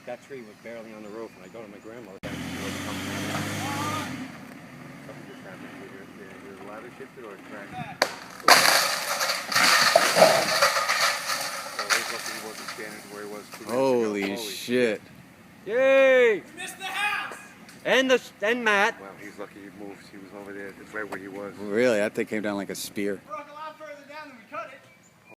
that tree was barely on the roof, and I go to my grandmother. Something just happened. Either the ladder shifted or it cracked. So he's lucky he wasn't standing where he was 2 minutes ago. Holy shit. Yay! We missed the house! And Matt. Well, he's lucky he moved. He was over there. It's right where he was. Really? That thing came down like a spear. We're on the